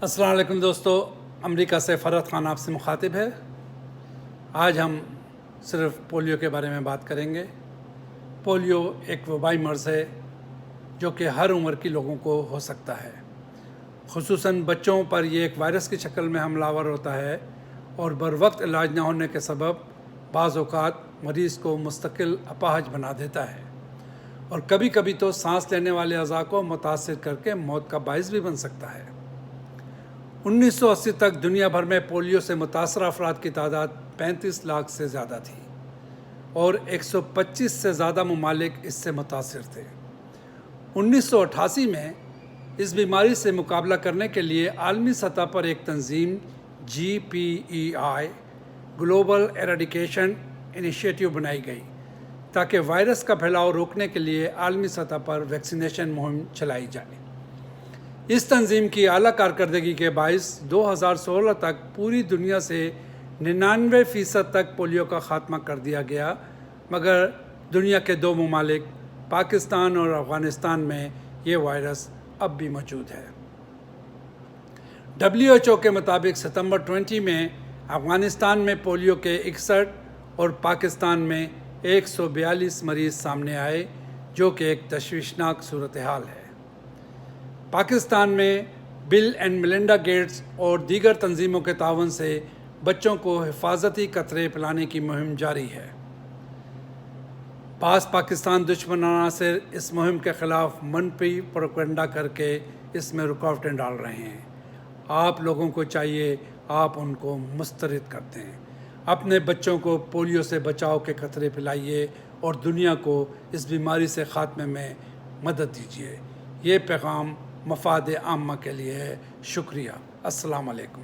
السلام علیکم دوستو، امریکہ سے فرحت خان آپ سے مخاطب ہے۔ آج ہم صرف پولیو کے بارے میں بات کریں گے۔ پولیو ایک وبائی مرض ہے جو کہ ہر عمر کے لوگوں کو ہو سکتا ہے۔ خصوصاً بچوں پر یہ ایک وائرس کی شکل میں حملہ آور ہوتا ہے اور بروقت علاج نہ ہونے کے سبب بعض اوقات مریض کو مستقل اپاہج بنا دیتا ہے اور کبھی کبھی تو سانس لینے والے اعضاء کو متاثر کر کے موت کا باعث بھی بن سکتا ہے۔ 1980 تک دنیا بھر میں پولیو سے متاثرہ افراد کی تعداد 35 لاکھ سے زیادہ تھی اور 125 سے زیادہ ممالک اس سے متاثر تھے۔ 1988 میں اس بیماری سے مقابلہ کرنے کے لیے عالمی سطح پر ایک تنظیم GPEI گلوبل ایریڈیکیشن انیشیٹو بنائی گئی تاکہ وائرس کا پھیلاؤ روکنے کے لیے عالمی سطح پر ویکسینیشن مہم چلائی جائے۔ اس تنظیم کی اعلیٰ کارکردگی کے باعث 2016 تک پوری دنیا سے 99% تک پولیو کا خاتمہ کر دیا گیا، مگر دنیا کے 2 ممالک پاکستان اور افغانستان میں یہ وائرس اب بھی موجود ہے۔ WHO کے مطابق ستمبر 20 میں افغانستان میں پولیو کے 61 اور پاکستان میں 142 مریض سامنے آئے، جو کہ ایک تشویشناک صورتحال ہے۔ پاکستان میں بل اینڈ میلنڈا گیٹس اور دیگر تنظیموں کے تعاون سے بچوں کو حفاظتی قطرے پلانے کی مہم جاری ہے۔ بعض پاکستان دشمن عناصر اس مہم کے خلاف منفی پروپیگنڈا کر کے اس میں رکاوٹیں ڈال رہے ہیں۔ آپ لوگوں کو چاہیے آپ ان کو مسترد کرتے ہیں۔ اپنے بچوں کو پولیو سے بچاؤ کے قطرے پلائیے اور دنیا کو اس بیماری سے خاتمے میں مدد دیجیے۔ یہ پیغام مفاد عامہ کے لیے ہے۔ شکریہ۔ السلام علیکم۔